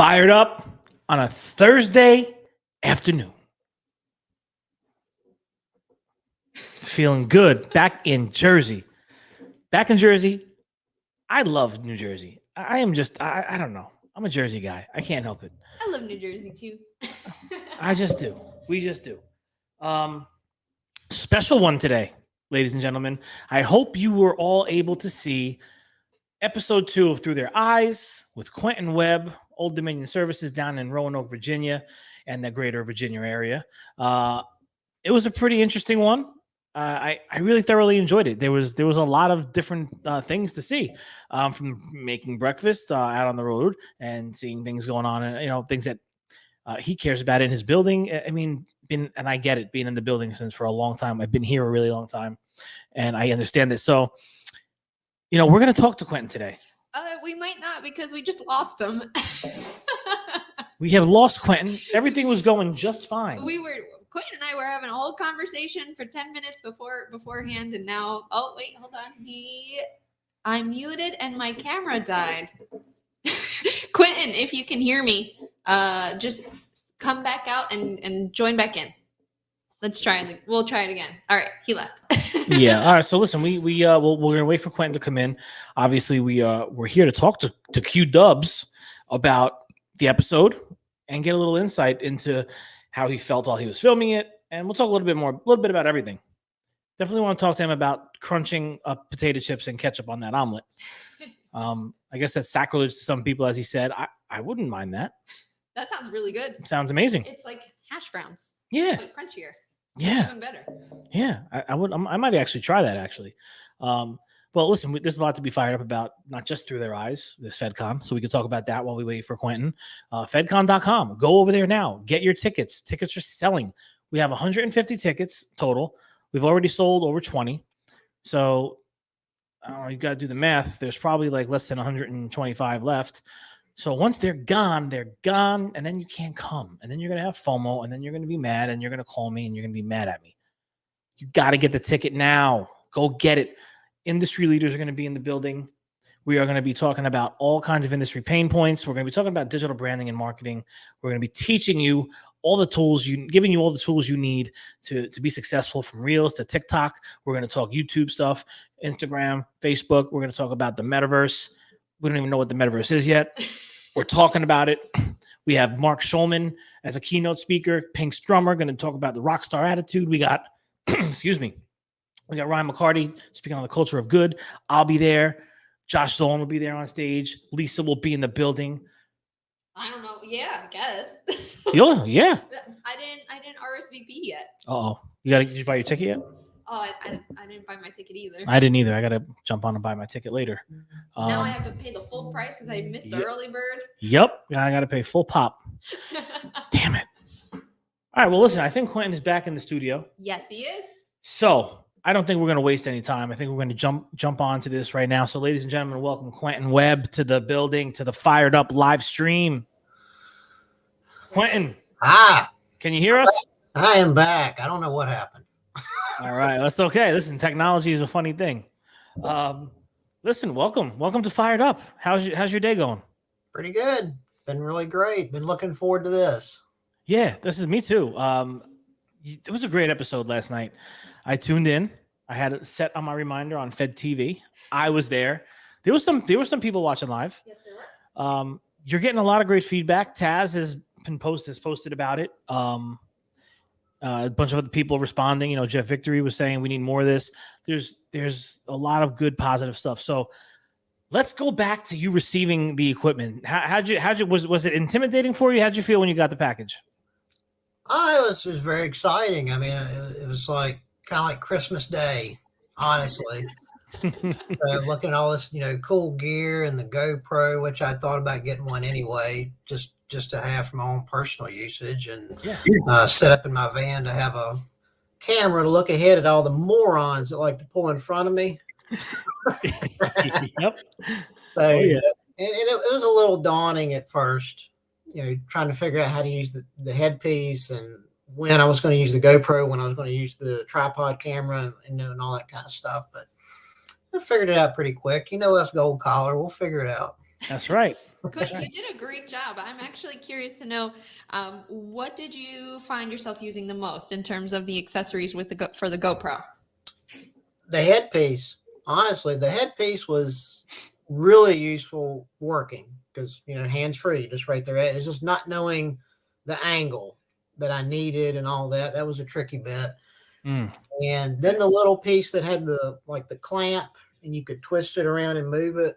Fired up on a Thursday afternoon. Feeling good. Back in Jersey. I love New Jersey. I am just, I don't know. I'm a Jersey guy. I can't help it. I love New Jersey too. I just do. We just do. Special one today, ladies and gentlemen. I hope you were all able to see episode 2 of Through Their Eyes with Quentin Webb, Old Dominion Services down in Roanoke, Virginia, and the greater Virginia area. It was a pretty interesting one. I really thoroughly enjoyed it. There was a lot of different things to see, from making breakfast out on the road and seeing things going on, and things that he cares about in his building. I mean, and I get it, being in the building since for a long time. I've been here a really long time, and I understand this. So, we're going to talk to Quentin today. We might not, because we just lost him. We have lost Quentin. Everything was going just fine. Quentin and I were having a whole conversation for 10 minutes beforehand, and now, oh wait, hold on. I muted and my camera died. Quentin, if you can hear me, just come back out and join back in. Let's try it. We'll try it again. All right, he left. Yeah. All right. So listen, we're gonna wait for Quentin to come in. Obviously, we're here to talk to Q Dubs about the episode and get a little insight into how he felt while he was filming it, and we'll talk a little bit about everything. Definitely want to talk to him about crunching up potato chips and ketchup on that omelet. I guess that's sacrilege to some people, as he said. I wouldn't mind that. That sounds really good. It sounds amazing. It's like hash browns. Yeah. But crunchier. Yeah. Even better. Yeah. I would. I might actually try that, actually. Well, listen, there's a lot to be fired up about, not just Through Their Eyes, this FedCon. So we can talk about that while we wait for Quentin. FedCon.com. Go over there now. Get your tickets. Tickets are selling. We have 150 tickets total. We've already sold over 20. So you got to do the math. There's probably like less than 125 left. So once they're gone, and then you can't come. And then you're going to have FOMO, and then you're going to be mad, and you're going to call me, and you're going to be mad at me. You got to get the ticket now. Go get it. Industry leaders are going to be in the building. We are going to be talking about all kinds of industry pain points. We're going to be talking about digital branding and marketing. We're going to be teaching you all the tools, giving you all the tools you need to be successful, from Reels to TikTok. We're going to talk YouTube stuff, Instagram, Facebook. We're going to talk about the metaverse. We don't even know what the metaverse is yet. We're talking about it. We have Mark Schulman as a keynote speaker. Pink's drummer, going to talk about the rock star attitude. We got, excuse me. We got Ryan McCarty speaking on the culture of good. I'll be there. Josh Zolan will be there on stage. Lisa will be in the building. I don't know. Yeah, I guess. Yeah. I didn't RSVP yet. Uh-oh. Did you buy your ticket yet? Oh, I didn't buy my ticket either. I didn't either. I got to jump on and buy my ticket later. Now I have to pay the full price because I missed the early bird. Yep. I got to pay full pop. Damn it. All right. Well, listen, I think Quentin is back in the studio. Yes, he is. So I don't think we're going to waste any time. I think we're going to jump onto this right now. So, ladies and gentlemen, welcome Quentin Webb to the building, to the Fired Up live stream. Quentin. Hi. Can you hear us? I am back. I don't know what happened. All right. That's okay. Listen, technology is a funny thing. Listen, welcome to Fired Up. How's your day going? Pretty good. Been really great. Been looking forward to this. Yeah, this is me too. It was a great episode last night. I tuned in. I had it set on my reminder on Fed TV. I was there. There were some people watching live. Yes, there were. You're getting a lot of great feedback. Taz has posted about it. A bunch of other people responding. Jeff Victory was saying we need more of this. There's a lot of good positive stuff. So let's go back to you receiving the equipment. Was it intimidating for you? How'd you feel when you got the package? It was very exciting. I mean, it was like kind of like Christmas Day, honestly. Looking at all this, cool gear and the GoPro, which I thought about getting one anyway, just to have for my own personal usage, and set up in my van to have a camera to look ahead at all the morons that like to pull in front of me. Yep. So, and it was a little daunting at first, trying to figure out how to use the headpiece, and when I was going to use the GoPro, when I was going to use the tripod camera, and all that kind of stuff. But I figured it out pretty quick. Us gold collar, we'll figure it out. That's right. Quentin, you did a great job. I'm actually curious to know, what did you find yourself using the most in terms of the accessories with for the GoPro? The headpiece, honestly, the headpiece was really useful working because, hands free, just right there. It's just not knowing the angle that I needed and all that. That was a tricky bit. Mm. And then the little piece that had the clamp and you could twist it around and move it.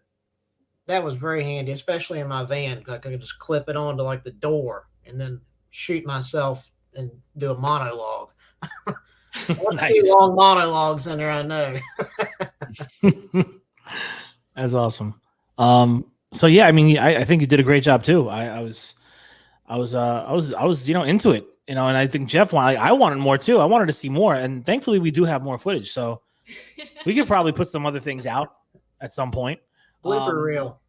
That was very handy, especially in my van. I could just clip it onto the door and then shoot myself and do a monologue. Nice. Long monologues in there, I know. That's awesome. So yeah, I mean, I think you did a great job too. I was into it, and I think Jeff I wanted more too. I wanted to see more, and thankfully we do have more footage, so we could probably put some other things out at some point. Blooper reel.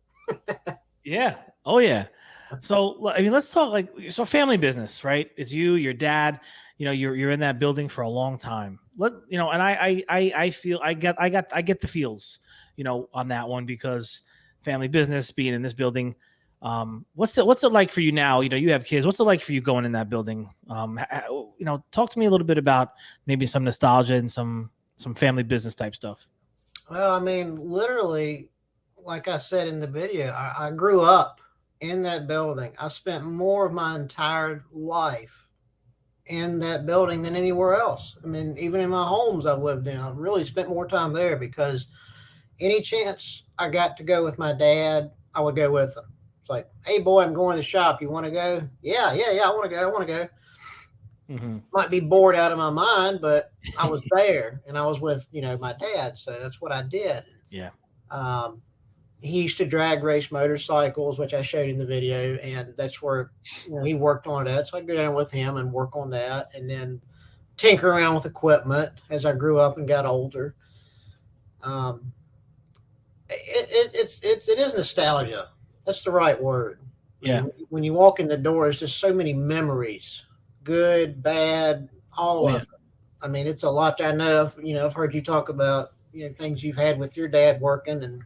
Yeah. Oh yeah. So I mean, let's talk family business, right? It's you, your dad. You're in that building for a long time. And I feel I get the feels, on that one, because family business, being in this building. What's it like for you now? You have kids. What's it like for you going in that building? Talk to me a little bit about maybe some nostalgia and some family business type stuff. Well, I mean, literally, like I said in the video, I grew up in that building. I spent more of my entire life in that building than anywhere else. I mean, even in my homes I've lived in, I've really spent more time there because any chance I got to go with my dad, I would go with him. It's like, hey boy, I'm going to the shop. You want to go? Yeah. I want to go. Mm-hmm. Might be bored out of my mind, but I was there and I was with, my dad. So that's what I did. Yeah. He used to drag race motorcycles, which I showed in the video, and that's where he worked on that. So I'd go down with him and work on that, and then tinker around with equipment as I grew up and got older. It is nostalgia. That's the right word. Yeah. When you walk in the door, there's just so many memories, good, bad, all of it. I mean, it's a lot. I know. I've heard you talk about things you've had with your dad working and.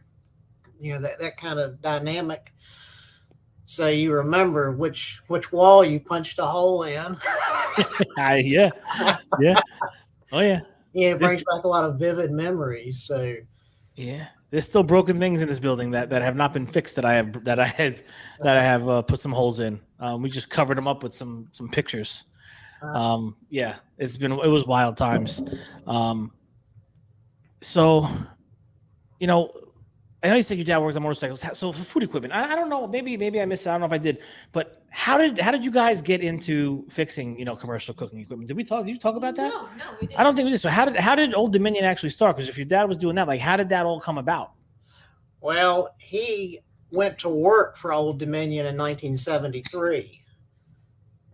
That kind of dynamic. So you remember which wall you punched a hole in. Yeah. Oh yeah. Yeah, it brings back a lot of vivid memories. So yeah, there's still broken things in this building that have not been fixed that I have put some holes in. We just covered them up with some pictures. Yeah, it was wild times. So, I know you said your dad worked on motorcycles. So for food equipment, I don't know. Maybe I missed it. I don't know if I did. But how did you guys get into fixing commercial cooking equipment? Did you talk about that? No, we didn't. I don't think we did. So how did Old Dominion actually start? Because if your dad was doing that, how did that all come about? Well, he went to work for Old Dominion in 1973.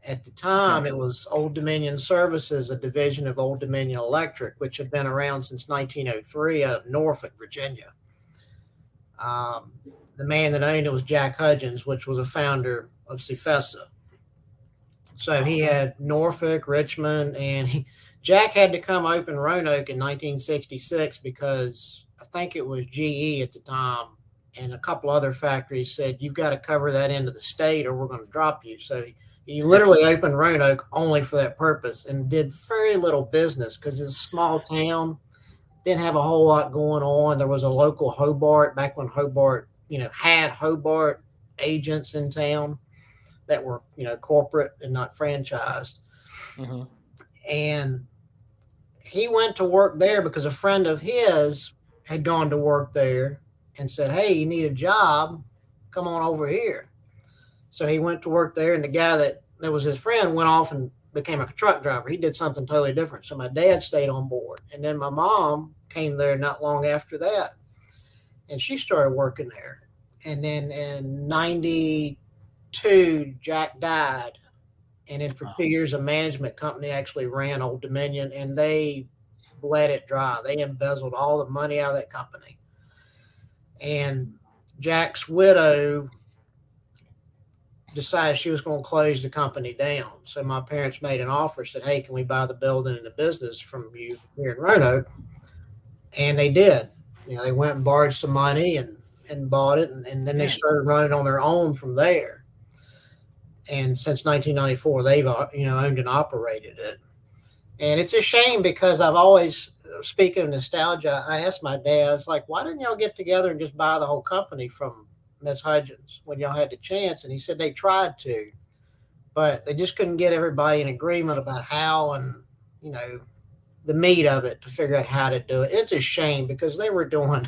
At the time, It was Old Dominion Services, a division of Old Dominion Electric, which had been around since 1903 out of Norfolk, Virginia. The man that owned it was Jack Hudgens, which was a founder of CFESA. So he had Norfolk, Richmond, and Jack had to come open Roanoke in 1966 because I think it was GE at the time and a couple other factories said, you've got to cover that end of the state or we're going to drop you. So he literally opened Roanoke only for that purpose and did very little business because it's a small town. Didn't have a whole lot going on. There was a local Hobart back when Hobart, had Hobart agents in town that were, corporate and not franchised. Mm-hmm. And he went to work there because a friend of his had gone to work there and said, hey, you need a job, come on over here. So he went to work there, and the guy that was his friend went off and became a truck driver. He did something totally different. So my dad stayed on board. And then my mom came there not long after that. And she started working there. And then in 92, Jack died. And then for 2 years, a management company actually ran Old Dominion, and they bled it dry. They embezzled all the money out of that company. And Jack's widow decided she was going to close the company down. So my parents made an offer, said, hey, can we buy the building and the business from you here in Roanoke? And they did. They went and borrowed some money and and bought it, and then they Yeah. started running on their own from there. And since 1994, they've owned and operated it. And it's a shame because I've always, speaking of nostalgia, I asked my dad, I was like, why didn't y'all get together and just buy the whole company from Miss Hudgens when y'all had the chance? And he said they tried to, but they just couldn't get everybody in agreement about how and, the meat of it to figure out how to do it. It's a shame because they were doing,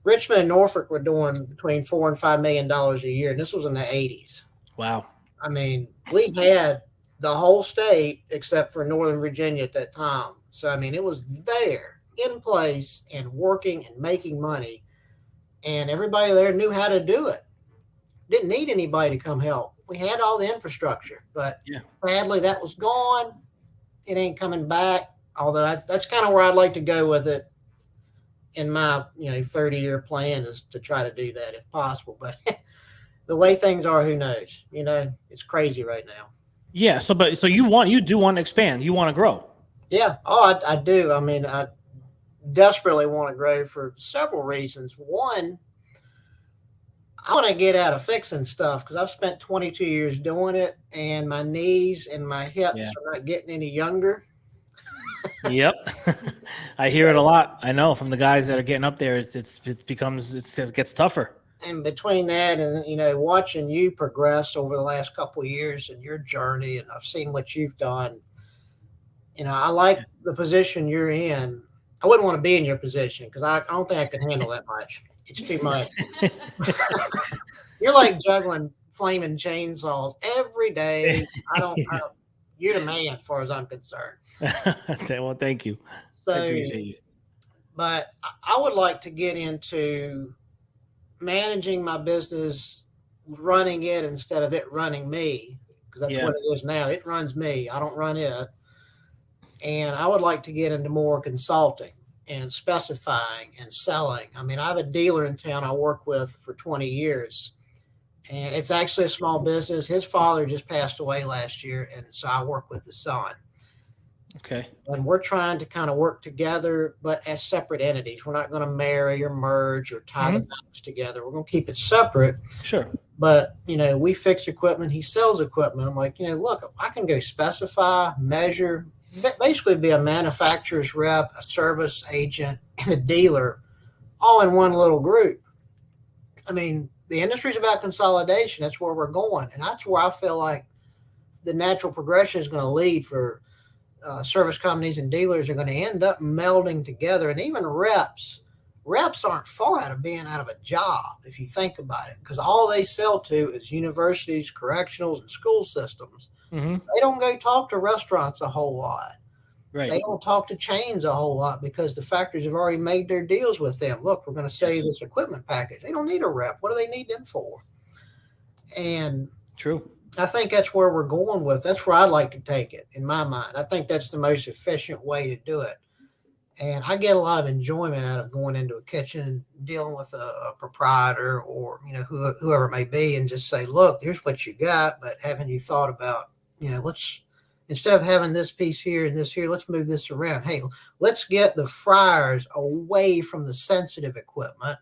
Richmond and Norfolk were doing between $4 and $5 million a year. And this was in the 80s. Wow. I mean, we had the whole state except for Northern Virginia at that time. So, I mean, it was there in place and working and making money. And everybody there knew how to do it. Didn't need anybody to come help. We had all the infrastructure, but sadly that was gone. It ain't coming back. Although that's kind of where I'd like to go with it in my 30-year plan, is to try to do that if possible. But the way things are, who knows? It's crazy right now. Yeah. So you do want to expand. You want to grow. Yeah. Oh, I do. I mean, I desperately want to grow for several reasons. One, I want to get out of fixing stuff because I've spent 22 years doing it, and my knees and my hips are not getting any younger. Yep. I hear it a lot. I know from the guys that are getting up there, it gets tougher. And between that and, watching you progress over the last couple of years in your journey, and I've seen what you've done, I like the position you're in. I wouldn't want to be in your position because I don't think I could handle that much. It's too much. You're like juggling flaming chainsaws every day. You're the man as far as I'm concerned. Well, thank you. So, I appreciate you. But I would like to get into managing my business, running it instead of it running me, because that's what it is now. It runs me. I don't run it. And I would like to get into more consulting and specifying and selling. I mean, I have a dealer in town I work with for 20 years, and it's actually a small business. His father just passed away last year, and so I work with the son. Okay. And we're trying to kind of work together, but as separate entities. We're not going to marry or merge or tie the knots together. We're going to keep it separate. Sure. But, we fix equipment. He sells equipment. I'm like, look, I can go specify, measure, basically be a manufacturer's rep, a service agent, and a dealer all in one little group. I mean, the industry's about consolidation. That's where we're going. And that's where I feel like the natural progression is going to lead for service companies, and dealers are going to end up melding together. And even reps aren't far out of being out of a job, if you think about it, because all they sell to is universities, correctionals, and school systems. Mm-hmm. They don't go talk to restaurants a whole lot. Right. They don't talk to chains a whole lot because the factories have already made their deals with them. Look, we're going to sell you this equipment package. They don't need a rep. What do they need them for? And true. I think that's where we're going with. That's where I'd like to take it in my mind. I think that's the most efficient way to do it. And I get a lot of enjoyment out of going into a kitchen, dealing with a proprietor or, whoever it may be, and just say, look, here's what you got. But haven't you thought about, let's, instead of having this piece here and this here, let's move this around. Hey, let's get the fryers away from the sensitive equipment.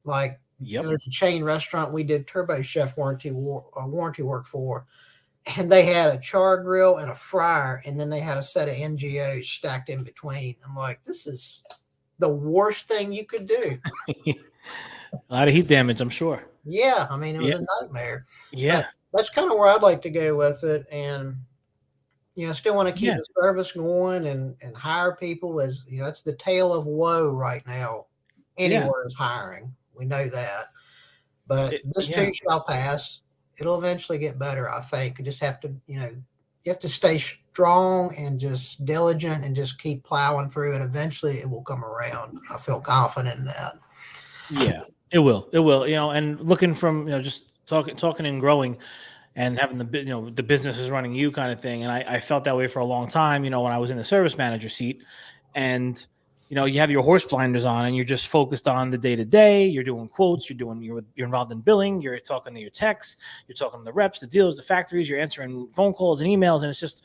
Like, there's a chain restaurant we did Turbo Chef warranty work for, and they had a char grill and a fryer, and then they had a set of NGOs stacked in between. I'm like, this is the worst thing you could do. A lot of heat damage, I'm sure. Yeah, I mean, it was a nightmare. Yeah. But that's kind of where I'd like to go with it. And, I still want to keep the service going and hire people. As it's the tale of woe right now. Anywhere is hiring. We know that. But this too shall pass. It'll eventually get better, I think. You just have to, you have to stay strong and just diligent and just keep plowing through it. Eventually it will come around. I feel confident in that. Yeah, it will. It will. And looking from, just talking and growing and having the business is running you kind of thing. And I felt that way for a long time, when I was in the service manager seat, and you have your horse blinders on and you're just focused on the day-to-day. You're doing quotes, you're involved in billing, you're talking to your techs, you're talking to the reps, the dealers, the factories, you're answering phone calls and emails. And it's just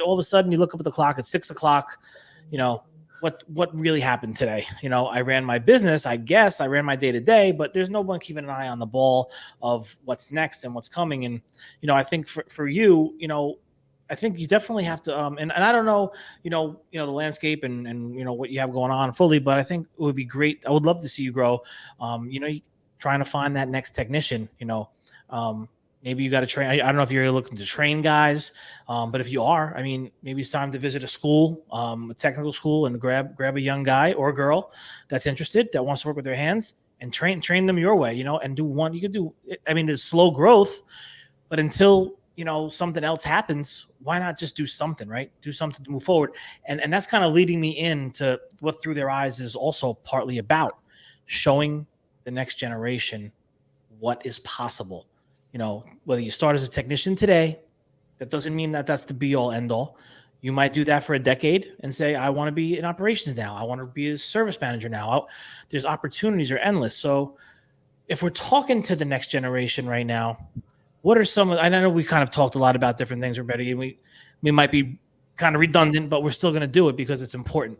all of a sudden you look up at the clock at 6 o'clock, what really happened today. I ran my business, I guess I ran my day to day, but there's no one keeping an eye on the ball of what's next and what's coming. And I think for you, I think you definitely have to and I don't know, the landscape and what you have going on fully, but I think it would be great. I would love to see you grow. Trying to find that next technician, maybe you got to train. I don't know if you're looking to train guys, but if you are, I mean, maybe it's time to visit a school, a technical school, and grab a young guy or girl that's interested, that wants to work with their hands, and train them your way, and do one. You could do. I mean, it's slow growth, but until something else happens, why not just do something, right? Do something to move forward, and that's kind of leading me into what Through Their Eyes is also partly about, showing the next generation what is possible. Whether you start as a technician today, that doesn't mean that that's the be all end all. You might do that for a decade and say, I want to be in operations now. I want to be a service manager now. There's opportunities are endless. So if we're talking to the next generation right now, what are some of, I know we kind of talked a lot about different things already, and we might be kind of redundant, but we're still going to do it because it's important.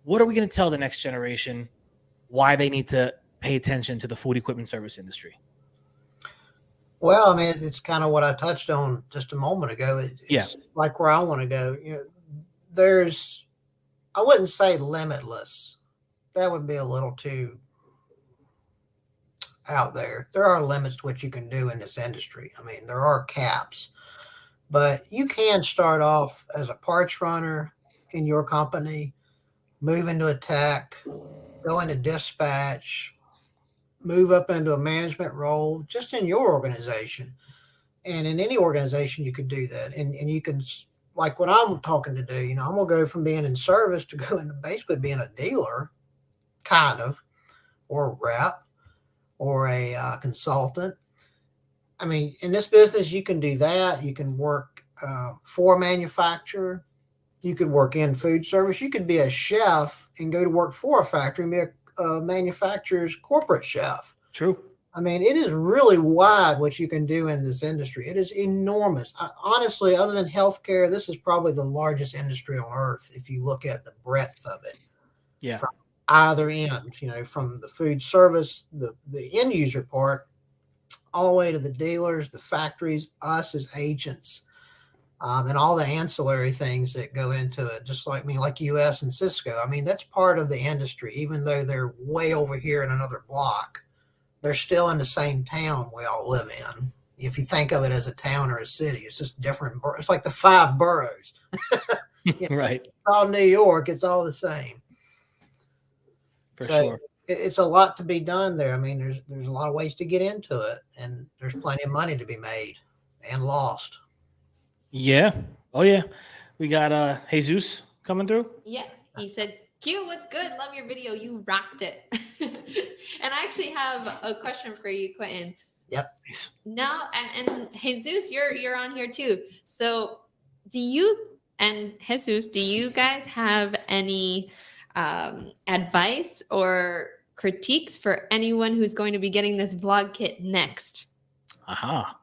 What are we going to tell the next generation why they need to pay attention to the food equipment service industry? Well, I mean, it's kind of what I touched on just a moment ago. It's like where I want to go. There's, I wouldn't say limitless. That would be a little too out there. There are limits to what you can do in this industry. I mean, there are caps, but you can start off as a parts runner in your company, move into a tech, go into dispatch, move up into a management role just in your organization. And in any organization, you could do that. And you can, like what I'm talking to do, I'm going to go from being in service to go into basically being a dealer, kind of, or a rep, or a consultant. I mean, in this business, you can do that. You can work for a manufacturer. You could work in food service. You could be a chef and go to work for a factory and be a manufacturer's corporate chef. True. I mean, it is really wide what you can do in this industry. It is enormous. Honestly, other than healthcare, this is probably the largest industry on earth if you look at the breadth of it. Yeah. From either end, from the food service, the end user part, all the way to the dealers, the factories, us as agents, and all the ancillary things that go into it, just like US and Cisco. I mean, that's part of the industry, even though they're way over here in another block. They're still in the same town we all live in. If you think of it as a town or a city, it's just different. It's like the 5 boroughs. Right. It's all New York. It's all the same. For sure. It's a lot to be done there. I mean, there's a lot of ways to get into it, and there's plenty of money to be made and lost. Yeah. Oh yeah. We got Jesus coming through. Yeah. He said, Q, what's good? Love your video. You rocked it. And I actually have a question for you, Quentin. Yep. No, and Jesus, you're on here too. So do you guys have any advice or critiques for anyone who's going to be getting this vlog kit next? Aha.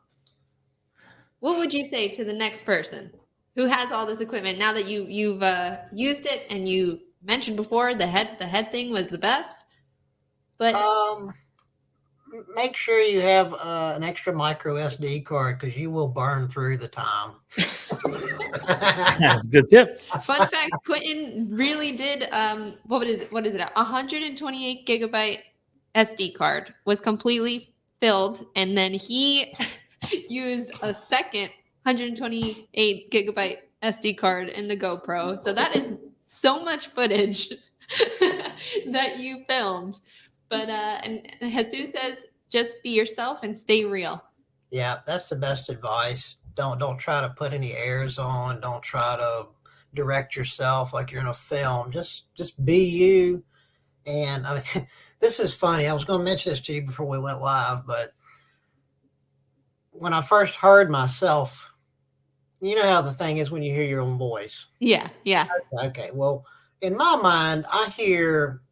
What would you say to the next person who has all this equipment now that you've used it, and you mentioned before the head thing was the best? But make sure you have an extra micro SD card, because you will burn through the time. That's a good tip. Fun fact: Quentin really did. What is it? 128 gigabyte SD card was completely filled, and then he used a second 128 gigabyte SD card in the GoPro. So that is so much footage that you filmed. But and Jesus says, just be yourself and stay real. Yeah, that's the best advice. Don't try to put any airs on. Don't try to direct yourself like you're in a film. Just be you. And I mean, this is funny. I was going to mention this to you before we went live, but when I first heard myself, you know how the thing is when you hear your own voice. Yeah. Okay. Well, in my mind, I hear,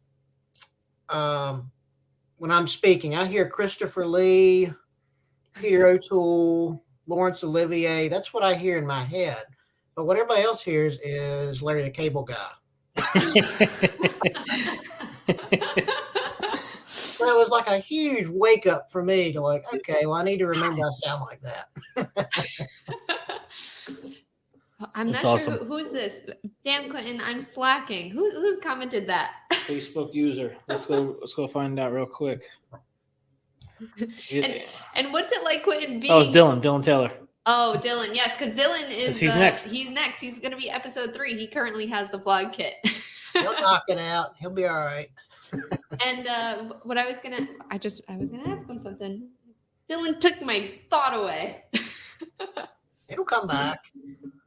when I'm speaking, I hear Christopher Lee, Peter O'Toole, Laurence Olivier. That's what I hear in my head. But what everybody else hears is Larry the Cable Guy. So it was like a huge wake up for me to like, okay, well, I need to remember I sound like that. I'm That's not awesome. sure who's this. Damn, Quentin, I'm slacking. Who commented that? Facebook user. Let's go find out real quick. And what's it like, Quentin, being? Oh, it's Dylan Taylor. Oh, Dylan, yes, because Dylan is he's next. He's next. He's going to be episode 3. He currently has the vlog kit. He'll knock it out. He'll be all right. And what I was gonna ask him something. Dylan took my thought away. It'll come back.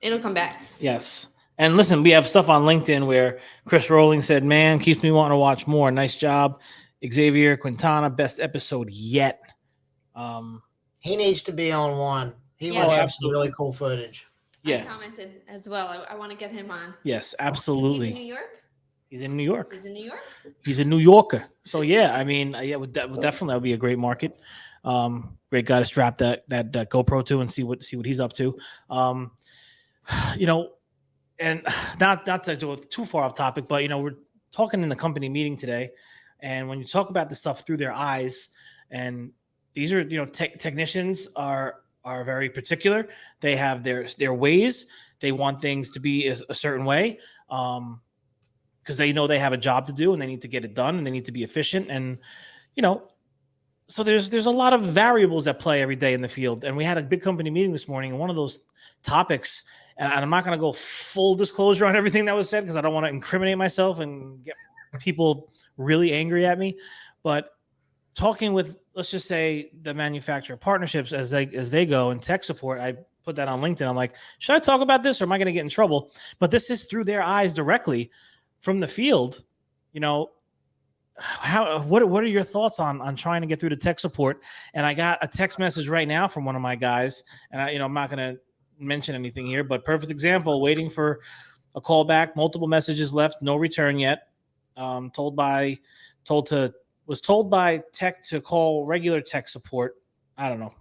It'll come back. Yes. And listen, we have stuff on LinkedIn where Chris Rowling said, man, keeps me wanting to watch more. Nice job. Xavier Quintana, best episode yet. He needs to be on one. He Yeah. will Oh, have some absolutely. really cool footage. I Yeah. commented as well. I want to get him on. Yes, He's in absolutely. New York. He's in New York. He's in New York. He's a New Yorker. So yeah, I mean, yeah, would definitely that would be a great market. Great guy to strap that GoPro to and see what he's up to. You know, and not to go too far off topic, but you know, we're talking in the company meeting today, and when you talk about the stuff through their eyes, and these are, you know, technicians are very particular. They have their ways. They want things to be a certain way. Because they know they have a job to do and they need to get it done and they need to be efficient. And, you know, so there's a lot of variables at play every day in the field. And we had a big company meeting this morning, and one of those topics, and I'm not going to go full disclosure on everything that was said because I don't want to incriminate myself and get people really angry at me. But talking with, let's just say, the manufacturer partnerships as they go, and tech support, I put that on LinkedIn. I'm like, should I talk about this or am I going to get in trouble? But this is through their eyes directly from the field. You know, what are your thoughts on trying to get through to tech support? And I got a text message right now from one of my guys, and I'm not going to mention anything here, but perfect example, waiting for a call back, multiple messages left, no return yet. Told by tech to call regular tech support. I don't know.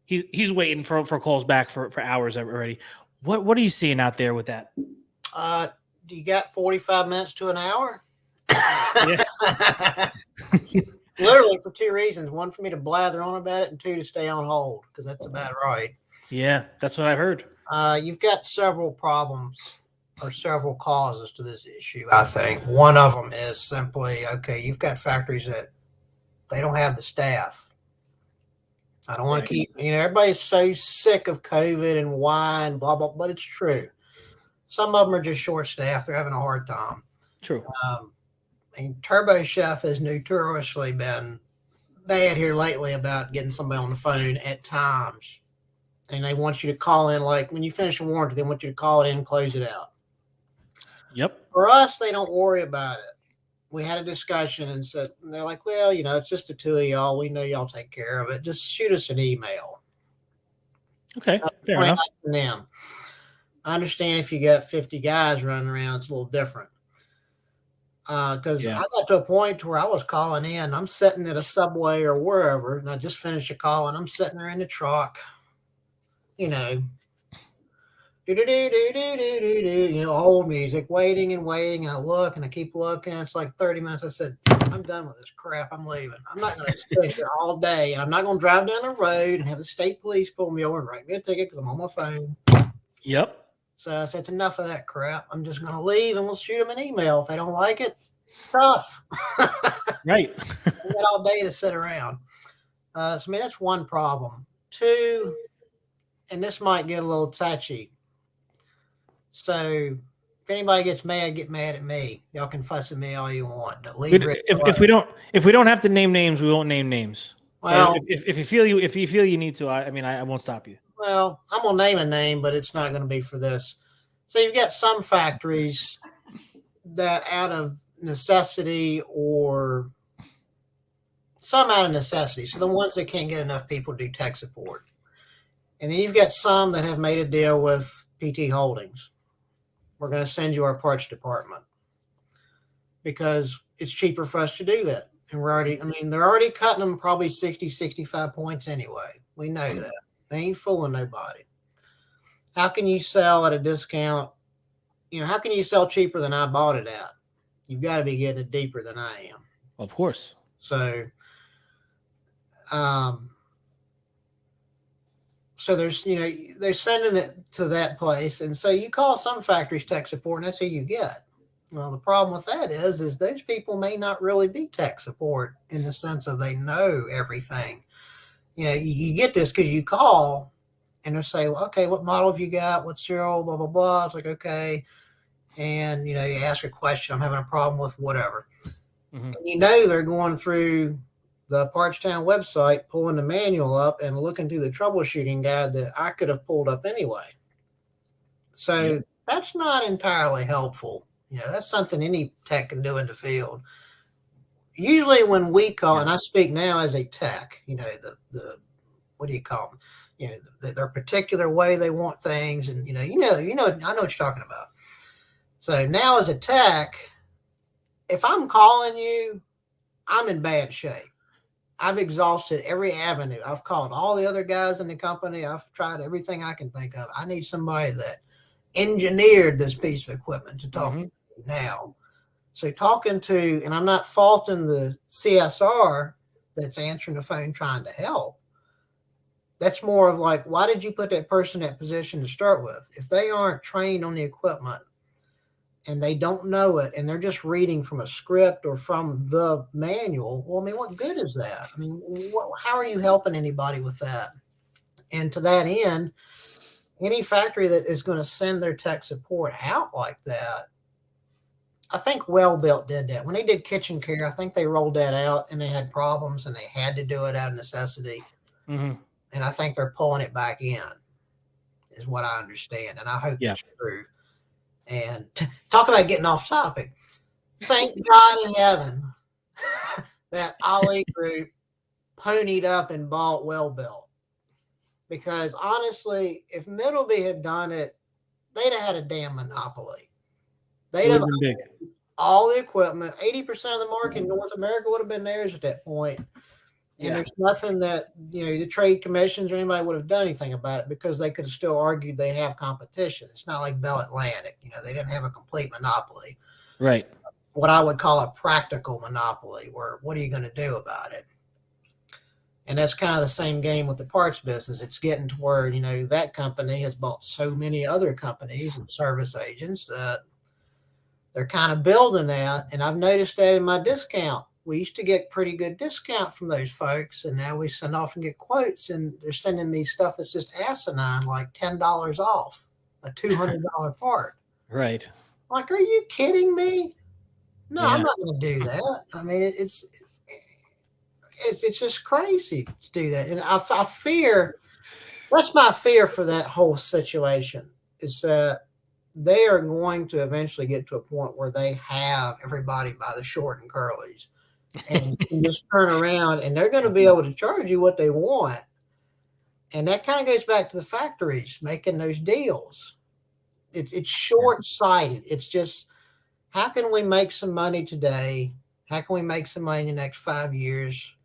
He's waiting for calls back for hours already. What are you seeing out there with that? Do you got 45 minutes to an hour? Yeah. Literally for 2 reasons. 1, for me to blather on about it, and 2, to stay on hold, because that's about right. Yeah, that's what I heard. You've got several problems or several causes to this issue, I think. One of them is simply, okay, you've got factories that they don't have the staff. I don't want to keep, everybody's so sick of COVID and why and blah, blah, but it's true. Some of them are just short-staffed. They're having a hard time. True. And Turbo Chef has notoriously been bad here lately about getting somebody on the phone at times. And they want you to call in, like when you finish a warranty, they want you to call it in and close it out. Yep. For us, they don't worry about it. We had a discussion and they're like, well, it's just the 2 of y'all. We know y'all take care of it. Just shoot us an email. Okay, fair enough. Them. I understand if you got 50 guys running around, it's a little different. Because I got to a point where I was calling in. I'm sitting at a Subway or wherever, and I just finished a call, and I'm sitting there in the truck, old music, waiting and waiting, and I look and I keep looking. It's like 30 minutes. I said, I'm done with this crap. I'm leaving. I'm not going to sit here all day, and I'm not going to drive down the road and have the state police pull me over and write me a ticket because I'm on my phone. Yep. So I said, it's enough of that crap. I'm just going to leave, and we'll shoot them an email. If they don't like it, tough. Right. We got all day to sit around. So, that's one problem. 2, and this might get a little touchy. So if anybody gets mad, get mad at me. Y'all can fuss at me all you want. If we don't have to name names, we won't name names. Well, if you feel you need to, I won't stop you. Well, I'm gonna name a name, but it's not gonna be for this. So you've got some factories that out of necessity or some out of necessity. So the ones that can't get enough people to do tech support. And then you've got some that have made a deal with PT Holdings. We're going to send you our parts department because it's cheaper for us to do that. And they're already cutting them probably 60, 65 points anyway. We know that. They ain't fooling nobody. How can you sell at a discount how can you sell cheaper than I bought it at? You've got to be getting it deeper than I am. Of course. So, so there's, they're sending it to that place. And so you call some factories tech support and that's who you get. Well, the problem with that is those people may not really be tech support in the sense of they know everything. You get this because you call and they'll say, well, okay, what model have you got? What's serial? Blah, blah, blah. It's like, okay. And, you ask a question. I'm having a problem with whatever. Mm-hmm. They're going through the Partstown website, pulling the manual up and looking through the troubleshooting guide that I could have pulled up anyway. So that's not entirely helpful. That's something any tech can do in the field. Usually when we call, and I speak now as a tech, the what do you call them? Their particular way they want things. And, I know what you're talking about. So now as a tech, if I'm calling you, I'm in bad shape. I've exhausted every avenue. I've called all the other guys in the company. I've tried everything I can think of. I need somebody that engineered this piece of equipment to talk to now. So talking to, and I'm not faulting the CSR that's answering the phone trying to help. That's more of like, why did you put that person in that position to start with? If they aren't trained on the equipment and they don't know it and they're just reading from a script or from the manual, well, I mean, what good is that? I mean, how are you helping anybody with that? And to that end, any factory that is going to send their tech support out like that, I think Well-Built did that. When they did kitchen care, I think they rolled that out and they had problems and they had to do it out of necessity. Mm-hmm. And I think they're pulling it back in, is what I understand. And I hope that's true. And talk about getting off topic. Thank God in heaven that Ali Group ponied up and bought Well-Built. Because honestly, if Middleby had done it, they'd have had a damn monopoly. They'd have big. All the equipment. 80% of the market in North America would have been theirs at that point. And there's nothing that, the trade commissions or anybody would have done anything about it because they could have still argued they have competition. It's not like Bell Atlantic. They didn't have a complete monopoly. Right. What I would call a practical monopoly, where what are you going to do about it? And that's kind of the same game with the parts business. It's getting to where, that company has bought so many other companies and service agents that they're kind of building that. And I've noticed that in my discount. We used to get pretty good discount from those folks, and now we send off and get quotes, and they're sending me stuff that's just asinine, like $10 off a $200 part. Right. Like, are you kidding me? No, I'm not going to do that. I mean, it's just crazy to do that, and I fear. That's my fear for that whole situation is that they are going to eventually get to a point where they have everybody by the short and curlies. And just turn around and they're going to be able to charge you what they want. And that kind of goes back to the factories making those deals. It's short-sighted. It's just, how can we make some money today? How can we make some money in the next 5 years?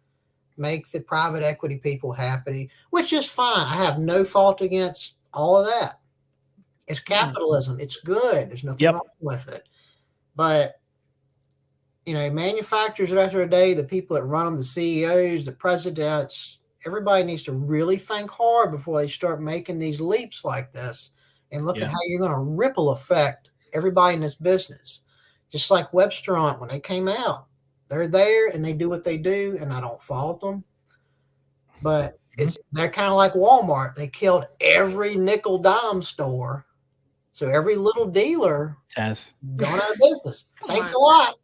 Make the private equity people happy, which is fine. I have no fault against all of that. It's capitalism. It's good. There's nothing wrong with it. But manufacturers at the end of the day, the people that run them, the CEOs, the presidents, everybody needs to really think hard before they start making these leaps like this and look at how you're going to ripple affect everybody in this business. Just like Webster, when they came out, they're there and they do what they do, and I don't fault them. But they're kind of like Walmart. They killed every nickel dime store. So every little dealer Taz going out of business. Thanks a lot.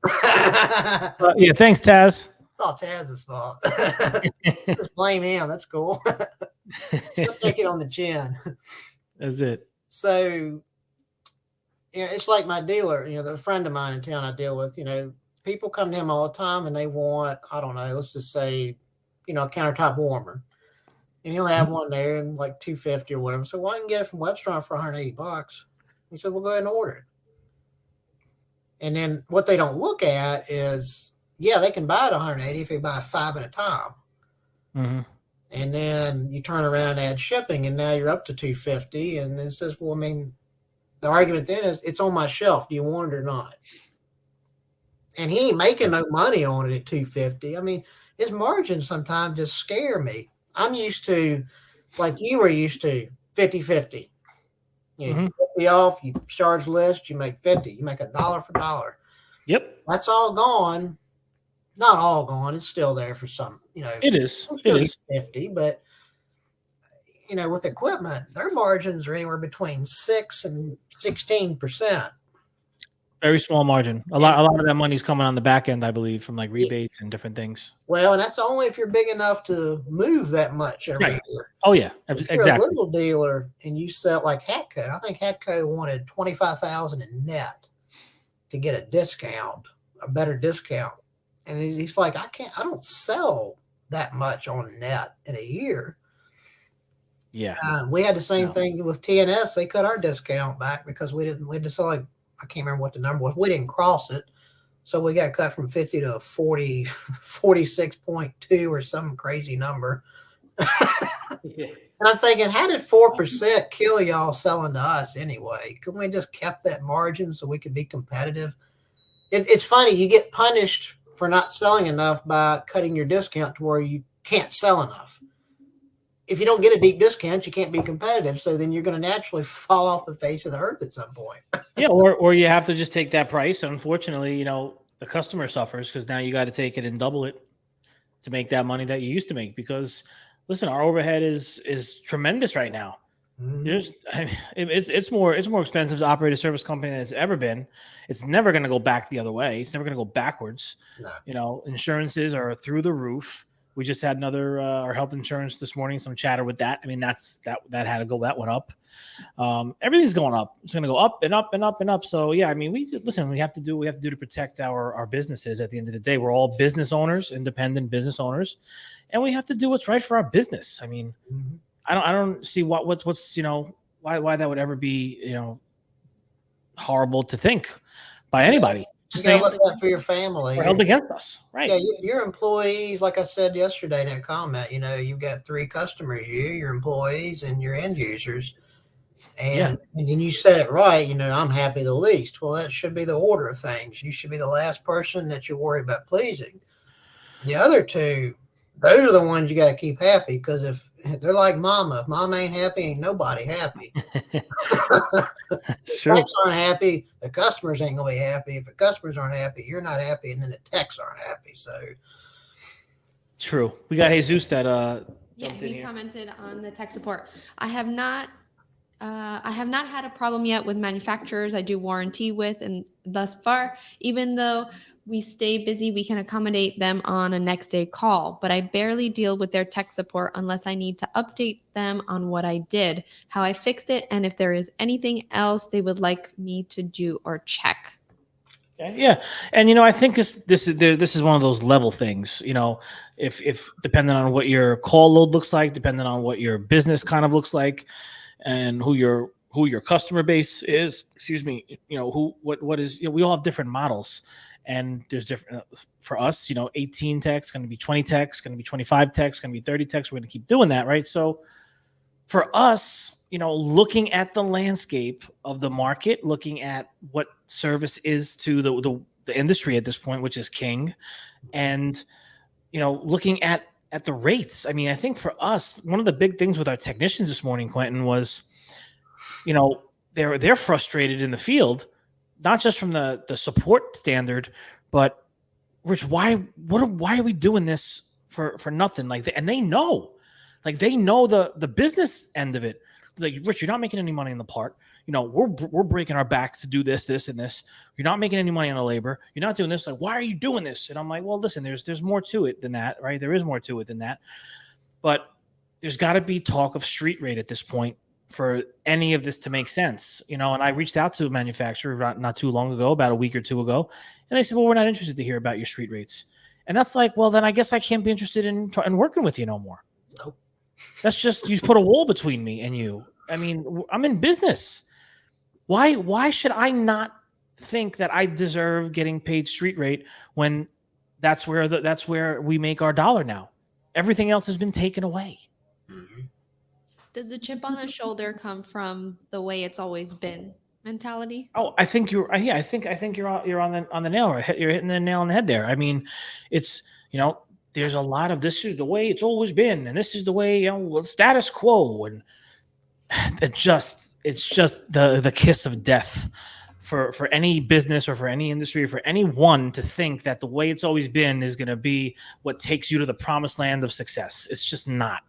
Thanks, Taz. It's all Taz's fault. Just blame him. That's cool. I'll take it on the chin. That's it. So, it's like my dealer, the friend of mine in town I deal with, people come to him all the time and they want, I don't know, let's just say, a countertop warmer. And he'll have one there in like $250 or whatever. So I can get it from Webster for $180. He said, well, go ahead and order it. And then what they don't look at is, they can buy it $180 if they buy 5 at a time. Mm-hmm. And then you turn around and add shipping, and now you're up to $250. And it says, well, I mean, the argument then is it's on my shelf. Do you want it or not? And he ain't making no money on it at 250. I mean, his margins sometimes just scare me. I'm used to, like you were used to, 50-50. You know, you 50 off, you charge list, you make 50. You make $1 for $1. Yep. That's all gone. Not all gone. It's still there for some, you know. It is. It is 50, but you know, with equipment, their margins are anywhere between 6 and 16%. very small margin. A lot of that money's coming on the back end, I believe, from like rebates and different things. Well, and that's only if you're big enough to move that much every year. Oh yeah, if exactly. You're a little dealer and you sell like Hatco. I think Hatco wanted $25,000 in net to get a discount, a better discount, and he's like, I don't sell that much on net in a year. Yeah, we had the same thing with TNS. They cut our discount back because we had to sell like, I can't remember what the number was. We didn't cross it. So we got cut from 50 to 40, 46.2 or some crazy number. And I'm thinking, how did 4% kill y'all selling to us anyway? Couldn't we just kept that margin so we could be competitive? It's funny. You get punished for not selling enough by cutting your discount to where you can't sell enough. If you don't get a deep discount, you can't be competitive. So then you're going to naturally fall off the face of the earth at some point. Yeah, or you have to just take that price. Unfortunately, you know, the customer suffers because now you got to take it and double it to make that money that you used to make. Because listen, our overhead is tremendous right now. It's more expensive to operate a service company than it's ever been. It's never going to go back the other way. It's never going to go backwards. No. You know, insurances are through the roof. We just had another our health insurance this morning, some chatter with that. I mean, that had to go, that went up. Everything's going up. It's going to go up and up and up and up. So yeah, I mean, we have to do to protect our businesses. At the end of the day, we're all business owners, independent business owners, and we have to do what's right for our business. I mean, I don't see what's you know, why that would ever be, you know, horrible to think by anybody. You got to look out for your family. Or held against us, right? Yeah, your employees, like I said yesterday in that comment, you know, you've got 3 customers: your employees, and your end users. And you said it right. You know, I'm happy the least. Well, that should be the order of things. You should be the last person that you're worried about pleasing. The other 2, those are the ones you got to keep happy, because if they're like mama, if mama ain't happy, ain't nobody happy. Sure. Techs aren't happy, the customers ain't gonna be happy. If the customers aren't happy, you're not happy, and then the techs aren't happy. So true. We got Jesus that jumped in he here. Commented on the tech support. I have not had a problem yet with manufacturers I do warranty with, and thus far, even though we stay busy, we can accommodate them on a next day call, but I barely deal with their tech support unless I need to update them on what I did, how I fixed it, and if there is anything else they would like me to do or check. Okay. Yeah. And, you know, I think this is one of those level things, you know, if depending on what your call load looks like, depending on what your business kind of looks like, and who your customer base is, you know, what is, you know, we all have different models. And there's different for us, you know, 18 techs, going to be 20 techs, going to be 25 techs, going to be 30 techs. We're going to keep doing that, right? So for us, you know, looking at the landscape of the market, looking at what service is to the industry at this point, which is king, and, you know, looking at the rates. I mean, I think for us, one of the big things with our technicians this morning, Quentin, was, you know, they're frustrated in the field, not just from the support standard, but Rich, why are we doing this for nothing? Like, and they know the business end of it. Like, Rich, you're not making any money on the part. You know, we're breaking our backs to do this, and this. You're not making any money on the labor. You're not doing this. Like, why are you doing this? And I'm like, well, listen, there's more to it than that, right? There is more to it than that. But there's got to be talk of street rate at this point for any of this to make sense, you know. And I reached out to a manufacturer not too long ago, about a week or 2 ago, and they said, well, we're not interested to hear about your street rates. And that's like, well, then I guess I can't be interested in working with you no more. Nope. That's just, you put a wall between me and you. I mean, I'm in business. Why should I not think that I deserve getting paid street rate when that's where we make our dollar now? Everything else has been taken away. Does the chip on the shoulder come from the way it's always been? mentality. Oh, I think you're. Yeah, I think you're on the nail. Right? You're hitting the nail on the head there. I mean, it's there's a lot of this is the way it's always been, and this is the way status quo, and it's just the kiss of death for any business or for any industry or for anyone to think that the way it's always been is going to be what takes you to the promised land of success. It's just not.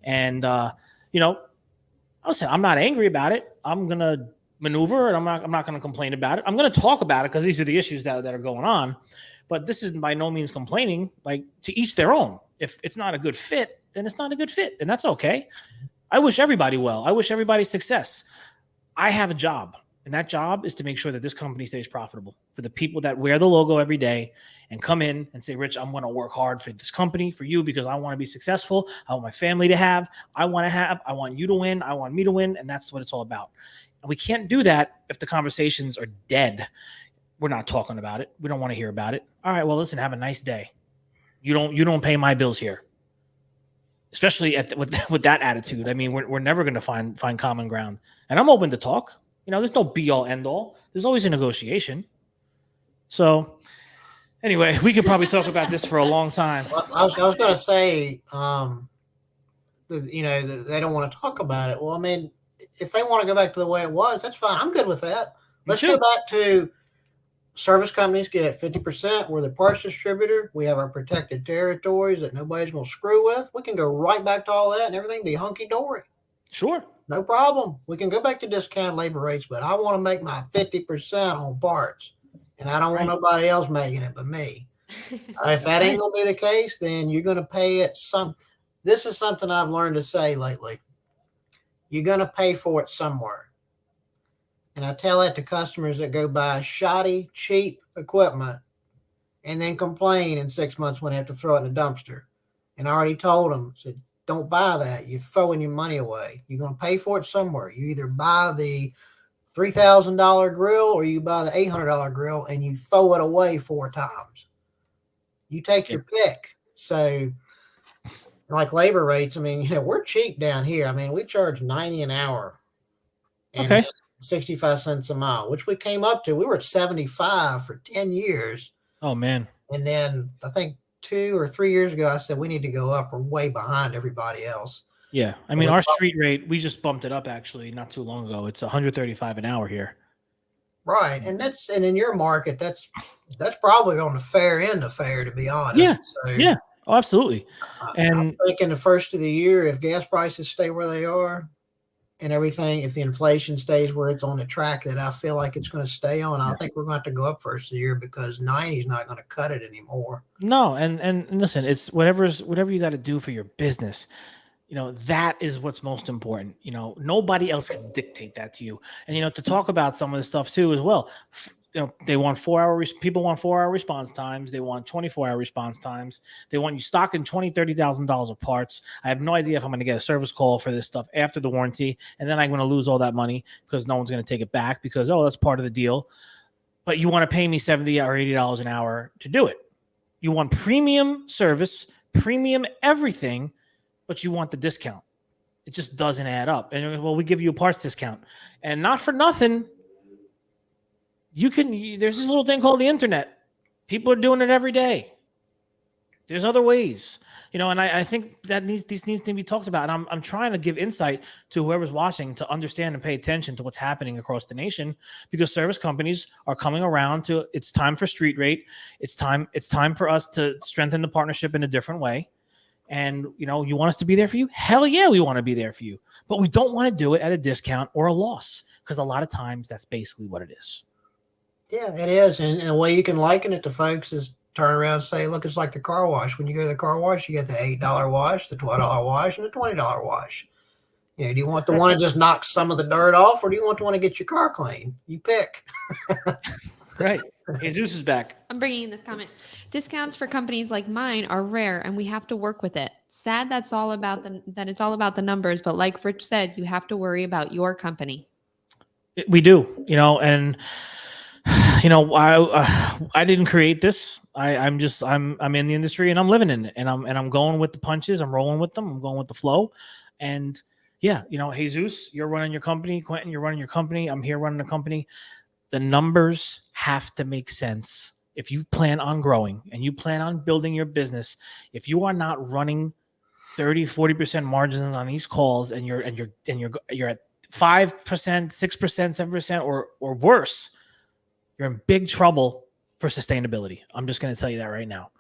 And listen, I'm not angry about it. I'm gonna maneuver, and I'm not gonna complain about it. I'm gonna talk about it because these are the issues that are going on. But this is by no means complaining. Like, to each their own. If it's not a good fit, then it's not a good fit, and that's okay. I wish everybody well. I wish everybody success. I have a job, and that job is to make sure that this company stays profitable for the people that wear the logo every day and come in and say, Rich, I'm going to work hard for this company, for you, because I want to be successful. I want my family to have. I want you to win. I want me to win. And that's what it's all about. And we can't do that if the conversations are dead. We're not talking about it. We don't want to hear about it. All right, well, listen, have a nice day. You don't pay my bills here. Especially with that attitude. I mean, we're never going to find common ground. And I'm open to talk. There's no be all end all. There's always a negotiation. So anyway, we could probably talk about this for a long time. Well, I was going to say, they don't want to talk about it. Well, I mean, if they want to go back to the way it was, that's fine. I'm good with that. Let's go back to service companies get 50%. We're the parts distributor. We have our protected territories that nobody's going to screw with. We can go right back to all that and everything be hunky-dory. Sure. No problem. We can go back to discounted labor rates, but I want to make my 50% on parts. And I don't want nobody else making it but me. If that ain't going to be the case, then you're going to pay it This is something I've learned to say lately. You're going to pay for it somewhere. And I tell that to customers that go buy shoddy, cheap equipment and then complain in 6 months when they have to throw it in the dumpster. And I already told them, said, don't buy that. You're throwing your money away. You're going to pay for it somewhere. You either buy the $3,000 grill or you buy the $800 grill and you throw it away 4 times. You take your pick. So like labor rates, I mean, we're cheap down here. I mean, we charge $90 an hour and 65 cents a mile, which we came up to. We were at 75 for 10 years. Oh, man. And then I think 2 or 3 years ago, I said, we need to go up. We're way behind everybody else. Yeah. I mean, our street rate, we just bumped it up actually not too long ago. It's 135 an hour here. Right. And in your market, that's probably on the fair end of fair, to be honest. Yeah. So, yeah. Oh, absolutely. And I'm thinking the first of the year, if gas prices stay where they are and everything, if the inflation stays where it's on the track that I feel like it's going to stay on, I think we're going to have to go up first of the year because 90 is not going to cut it anymore. No. And listen, it's whatever you got to do for your business. That is what's most important. Nobody else can dictate that to you. And, to talk about some of the stuff too, as well, they want people want 4-hour response times. They want 24-hour response times. They want you stocking $20,000-$30,000 of parts. I have no idea if I'm going to get a service call for this stuff after the warranty. And then I'm going to lose all that money because no one's going to take it back because, that's part of the deal. But you want to pay me $70 or $80 an hour to do it. You want premium service, premium everything, but you want the discount. It just doesn't add up. And well, we give you a parts discount, and not for nothing. There's this little thing called the internet. People are doing it every day. There's other ways, and I think that these needs to be talked about. And I'm trying to give insight to whoever's watching to understand and pay attention to what's happening across the nation, because service companies are coming around to, it's time for street rate. It's time for us to strengthen the partnership in a different way. And, you want us to be there for you? Hell yeah, we want to be there for you. But we don't want to do it at a discount or a loss, because a lot of times that's basically what it is. Yeah, it is. And a way you can liken it to folks is turn around and say, look, it's like the car wash. When you go to the car wash, you get the $8 wash, the $12 wash, and the $20 wash. Do you want the one to just knock some of the dirt off, or do you want the one to get your car clean? You pick. Right. Jesus is back. I'm bringing in this comment. Discounts for companies like mine are rare, and we have to work with it. Sad that it's all about the numbers, but like Rich said, you have to worry about your company. We do, and I didn't create this. I'm in the industry and I'm living in it, and I'm going with the punches. I'm rolling with them. I'm going with the flow, and yeah, Jesus, you're running your company. Quentin, you're running your company. I'm here running the company. The numbers have to make sense. If you plan on growing and you plan on building your business, if you are not running 30-40% margins on these calls and you're at 5%, 6%, 7% or worse, you're in big trouble for sustainability. I'm just going to tell you that right now.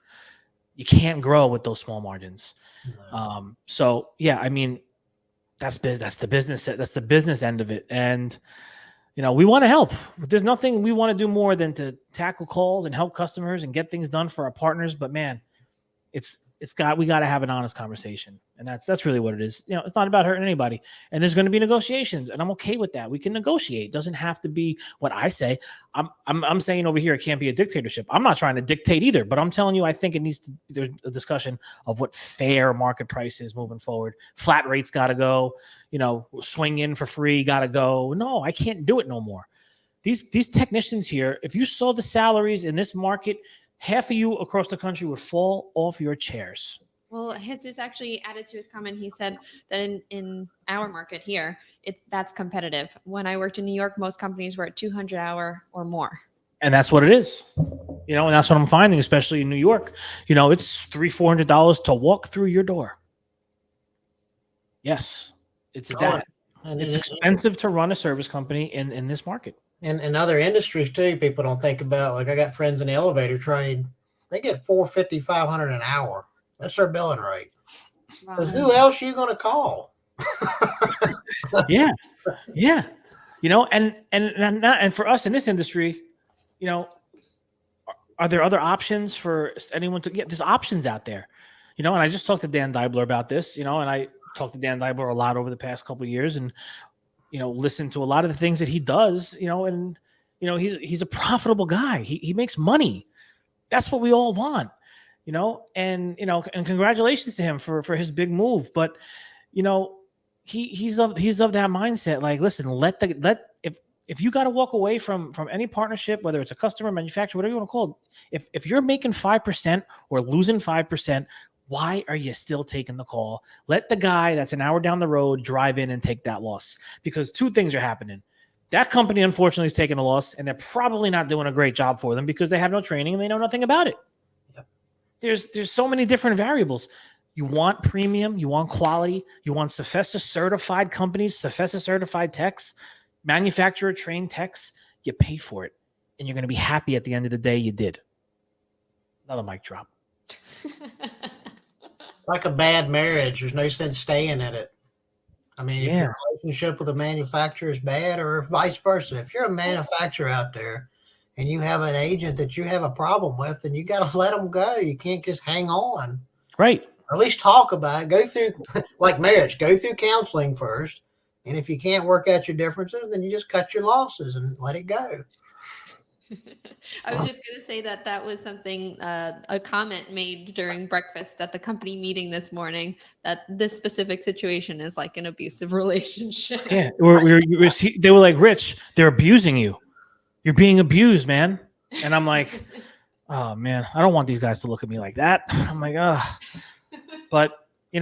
You can't grow with those small margins. No. So yeah, I mean, that's the business end of it. And we want to help. There's nothing we want to do more than to tackle calls and help customers and get things done for our partners. But man, we got to have an honest conversation, and that's really what it is. It's not about hurting anybody, and there's going to be negotiations, and I'm okay with that. We can negotiate. It doesn't have to be what I say. I'm saying over here it can't be a dictatorship. I'm not trying to dictate either, but I'm telling you I think it needs to. There's a discussion of what fair market price is moving forward. Flat rates got to go. Swing in for free got to go. No, I can't do it no more. These technicians here, if you saw the salaries in this market, half of you across the country would fall off your chairs. Well, Jesus actually added to his comment. He said that in our market here, that's competitive. When I worked in New York, most companies were at 200 hour or more. And that's what it is. And that's what I'm finding, especially in New York. It's $300-$400 to walk through your door. Yes, it's that. And it's expensive to run a service company in this market. And in other industries too, people don't think about. Like I got friends in the elevator trade, they get $450, $500 an hour. That's their billing rate. Wow. Who else are you going to call? Yeah. And for us in this industry, are there other options for anyone to get? There's options out there, and I just talked to Dan Deibler about this, and I talked to Dan Deibler a lot over the past couple of years, and listen to a lot of the things that he does, and he's a profitable guy. He makes money. That's what we all want, and congratulations to him for his big move. But he's of that mindset. Like, listen, if you got to walk away from any partnership, whether it's a customer, manufacturer, whatever you want to call it, if you're making 5% or losing 5%, why are you still taking the call? Let the guy that's an hour down the road drive in and take that loss, because two things are happening. That company, unfortunately, is taking a loss, and they're probably not doing a great job for them because they have no training and they know nothing about it. Yep. There's so many different variables. You want premium, you want quality, you want Safesa certified companies, Safesa certified techs, manufacturer trained techs. You pay for it, and you're going to be happy at the end of the day you did. Another mic drop. Like a bad marriage, there's no sense staying in it. I mean, if your relationship with a manufacturer is bad, or vice versa, if you're a manufacturer out there and you have an agent that you have a problem with, then you got to let them go. You can't just hang on. Right. Or at least talk about it. Go through, like marriage, go through counseling first. And if you can't work out your differences, then you just cut your losses and let it go. I was just going to say that was something, a comment made during breakfast at the company meeting this morning, that this specific situation is like an abusive relationship. Yeah. They were like, Rich, they're abusing you. You're being abused, man. And I'm like, oh man, I don't want these guys to look at me like that. I'm like, oh, but we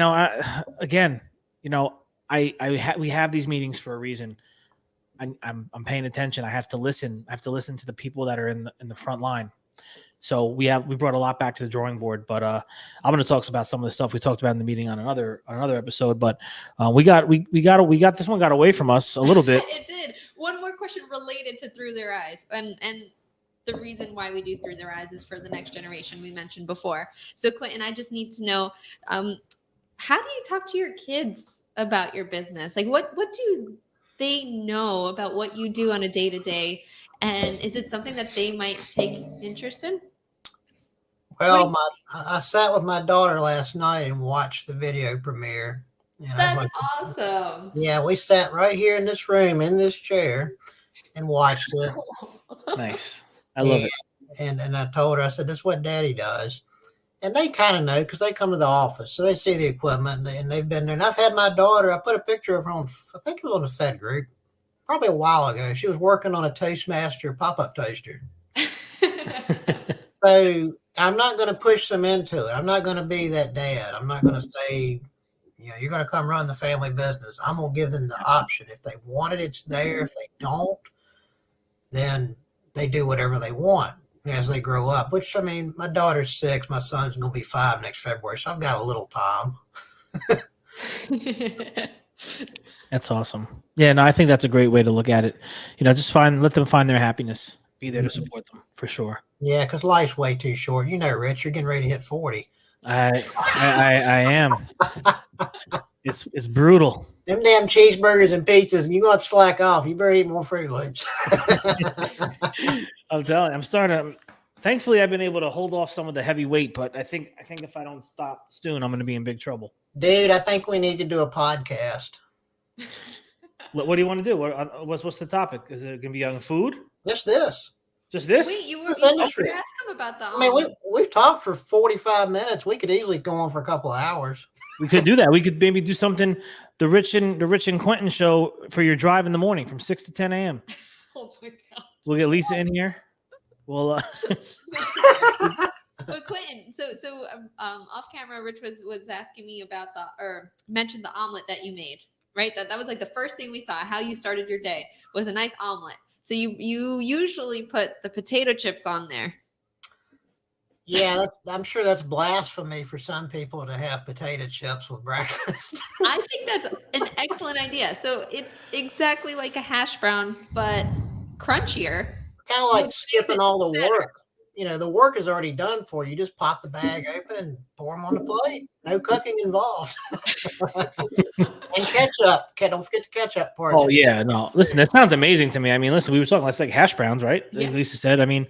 have these meetings for a reason. I'm paying attention. I have to listen. I have to listen to the people that are in the front line. So we brought a lot back to the drawing board. But I'm going to talk about some of the stuff we talked about in the meeting on another episode. But we got this one got away from us a little bit. It did. One more question related to Through Their Eyes, and the reason why we do Through Their Eyes is for the next generation we mentioned before. So Quentin, I just need to know, how do you talk to your kids about your business? Like what do they know about what you do on a day-to-day, and is it something that they might take interest in? Well, I sat with my daughter last night and watched the video premiere. That's awesome. Yeah, we sat right here in this room in this chair and watched it. Nice. I love it. And I told her, I said, this is what Daddy does. And they kind of know because they come to the office. So they see the equipment and they've been there. And I've had my daughter, I put a picture of her on, I think it was on the Fed group, probably a while ago. She was working on a Toastmaster pop-up toaster. So I'm not going to push them into it. I'm not going to be that dad. I'm not going to say, You know, you're going to come run the family business. I'm going to give them the option. If they want it, it's there. If they don't, then they do whatever they want as they grow up, which, I mean, my daughter's 6, my son's going to be 5 next February. So I've got a little time. That's awesome. Yeah, no, I think that's a great way to look at it. You know, just let them find their happiness. Be there to support them for sure. Yeah, because life's way too short. You know, Rich, you're getting ready to hit 40. I am. It's brutal. Them damn cheeseburgers and pizzas, and you got to slack off. You better eat more Fruit Loops. I'm telling you, I'm starting. Thankfully, I've been able to hold off some of the heavy weight, but I think if I don't stop soon, I'm going to be in big trouble. Dude, I think we need to do a podcast. What do you want to do? What's the topic? Is it going to be on food? Just this. Just this? Wait, you were This supposed industry. to ask him about the I mean, we've talked for 45 minutes. We could easily go on for a couple of hours. We could do that. We could maybe do something, the Rich and Quentin show for your drive in the morning from 6 to 10 a.m. Oh my God. We'll get Lisa in here. Well, But Quentin, so off camera, Rich was asking me about mentioned the omelet that you made, right? That was like the first thing we saw. How you started your day was a nice omelet. So you usually put the potato chips on there. Yeah, I'm sure that's blasphemy for some people to have potato chips with breakfast. I think that's an excellent idea. So it's exactly like a hash brown, but crunchier. Kind of like skipping all the work. You know, the work is already done for you. You just pop the bag open and pour them on the plate. No cooking involved. And ketchup. Don't forget the ketchup part. oh yeah, no. Listen, that sounds amazing to me. I mean, listen, we were talking. That's like hash browns, right? Yeah. Like Lisa said. I mean,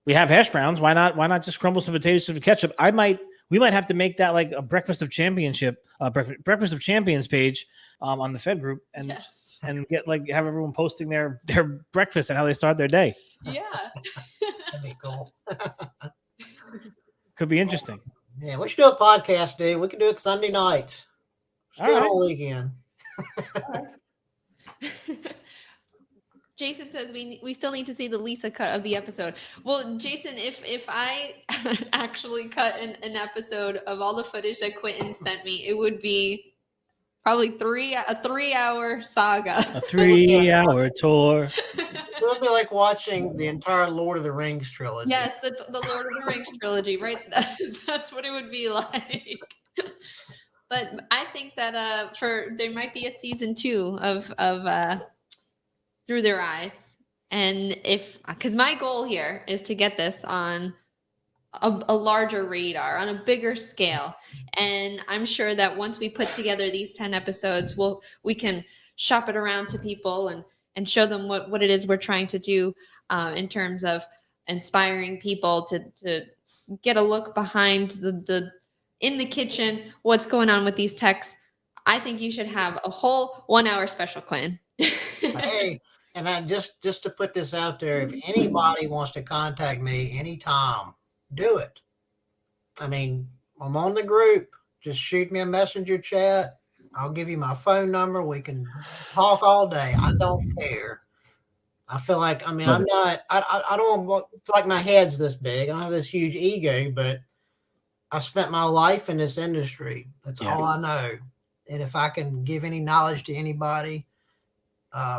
we have hash browns. Why not just crumble some potatoes with ketchup? We might have to make that like a breakfast of champions page on the Fed group and Yes. and have everyone posting their breakfast and how they start their day. Yeah. That'd be cool. Could be interesting. Yeah, we should do a podcast, dude. We can do it Sunday nights. All Do it right. all weekend. Jason says we still need to see the Lisa cut of the episode. Well, Jason, if I actually cut an episode of all the footage that Quentin sent me, it would be probably a 3-hour saga. A 3-hour tour. It would be like watching the entire Lord of the Rings trilogy. Yes, the Lord of the Rings trilogy, right? That's what it would be like. But I think that there might be a season 2 of Through Their Eyes, and because my goal here is to get this on a larger radar, on a bigger scale, and I'm sure that once we put together these 10 episodes, we can shop it around to people and show them what it is we're trying to do in terms of inspiring people to get a look behind the in the kitchen, what's going on with these techs. I think you should have a whole 1-hour special, Quinn. Hey, and I just to put this out there, if anybody wants to contact me anytime, do it. I mean, I'm on the group. Just shoot me a messenger chat. I'll give you my phone number. We can talk all day. I don't care. I feel like, I mean, I'm not, I don't feel like my head's this big. I don't have this huge ego, but I spent my life in this industry. That's all I know. And if I can give any knowledge to anybody,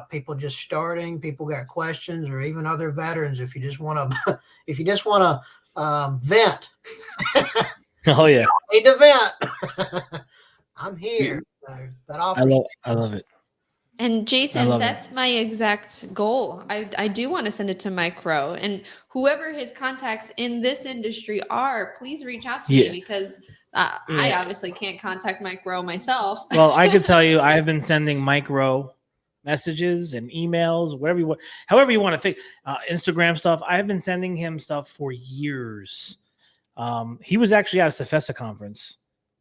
people just starting, people got questions, or even other veterans, if you just want to, vent. Oh yeah. Need to vent. I'm here. So that offers. I love it. And Jason, that's my exact goal. I do want to send it to Mike Rowe, and whoever his contacts in this industry are, please reach out to me, because I obviously can't contact Mike Rowe myself. Well, I could tell you, I have been sending Mike Rowe messages and emails, however you want to think, Instagram stuff. I have been sending him stuff for years. He was actually at a Cefesa conference,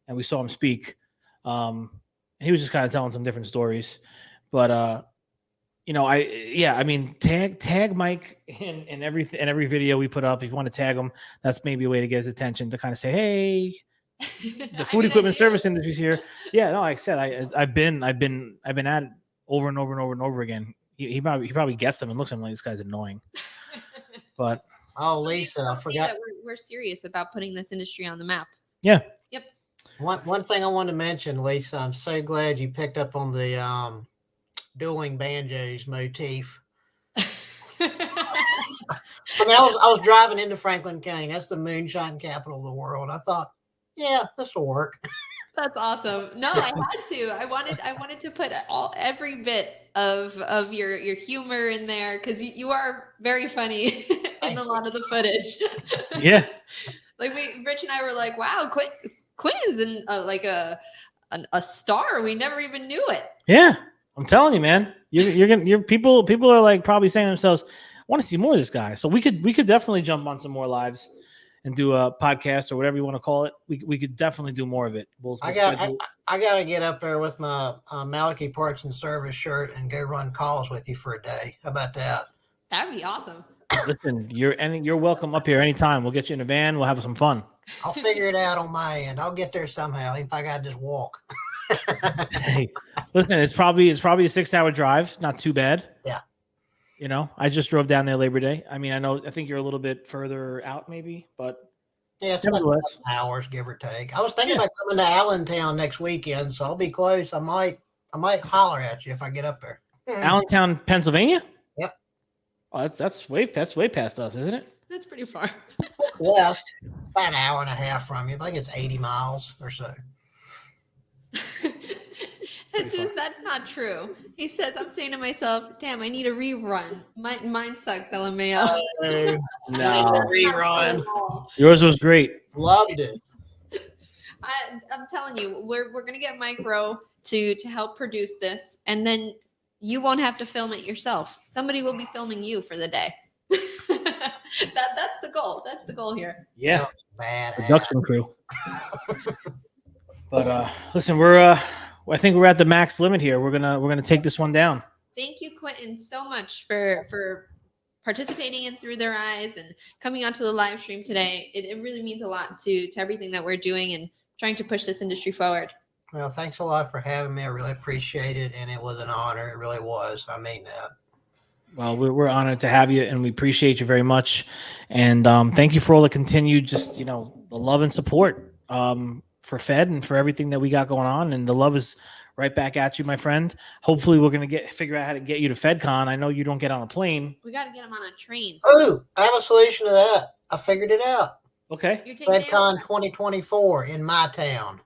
and we saw him speak. He was just kind of telling some different stories. But I mean, tag Mike in every video we put up. If you want to tag him, that's maybe a way to get his attention, to kind of say, hey, the food equipment service industry's here. Yeah, no, like I said, I've been at it over and over and over and over again. He probably gets them and looks at him like, this guy's annoying. But Lisa, I forgot that we're serious about putting this industry on the map. Yeah. Yep. One thing I want to mention, Lisa, I'm so glad you picked up on the dueling banjos motif. I mean, I was driving into Franklin County. That's the moonshine capital of the world. I thought, yeah, this will work. That's awesome. No, I had to. I wanted to put every bit of your humor in there because you are very funny in a lot of the footage. Yeah. Like Rich and I were like, wow, Quentin's in like a star. We never even knew it. Yeah. I'm telling you, man. You're people are like probably saying to themselves, I want to see more of this guy. So we could definitely jump on some more lives and do a podcast or whatever you want to call it. We could definitely do more of it. I got to get up there with my Malachy Parts and Service shirt and go run calls with you for a day. How about that? That'd be awesome. Listen, you're welcome up here anytime. We'll get you in a van. We'll have some fun. I'll figure it out on my end. I'll get there somehow, if I got to just walk. Hey, listen, it's probably a 6-hour drive. Not too bad. Yeah. You know, I just drove down there Labor Day. I mean, I think you're a little bit further out, maybe, but yeah, it's about 7 hours, give or take. I was thinking about coming to Allentown next weekend, so I'll be close. I might holler at you if I get up there. Allentown, Pennsylvania? Yep. Oh, that's way past us, isn't it? That's pretty far. West, about an hour and a half from you. I think it's 80 miles or so. That's not true. He says, I'm saying to myself, damn, I need a rerun. Mine sucks, LMAO. No. Rerun. Yours was great. Loved it. I'm telling you, we're gonna get Micro to help produce this, and then you won't have to film it yourself. Somebody will be filming you for the day. That's the goal. That's the goal here. Yeah. Bad production crew. But listen, I think we're at the max limit here. We're gonna take this one down. Thank you, Quentin, so much for participating in Through Their Eyes and coming onto the live stream today. It really means a lot to everything that we're doing and trying to push this industry forward. Well, thanks a lot for having me. I really appreciate it, and it was an honor. It really was. I mean that. Well, we're honored to have you, and we appreciate you very much. And thank you for all the continued, just the love and support for Fed and for everything that we got going on. And the love is right back at you, my friend. Hopefully, we're gonna figure out how to get you to FedCon. I know you don't get on a plane. We got to get him on a train. Oh, I have a solution to that. I figured it out. Okay. FedCon 2024 in my town.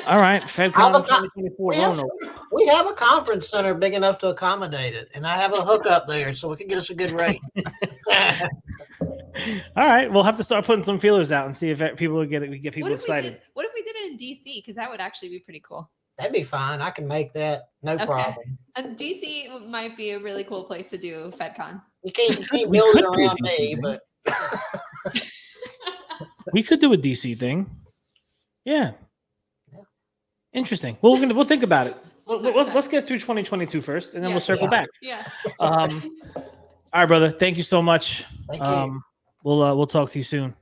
All right, FedCon 2024. We have a conference center big enough to accommodate it, and I have a hookup there, so we can get us a good rate. All right, we'll have to start putting some feelers out and see if we get people excited. What if we did it in DC? Because that would actually be pretty cool. That'd be fine. I can make that. No problem. And DC might be a really cool place to do FedCon. You can't build it around me, but we could do a DC thing. Yeah. Interesting. Well, we'll think about it. Let's get through 2022 first, and then we'll circle back. Yeah. All right, brother. Thank you so much. Thank you. We'll talk to you soon.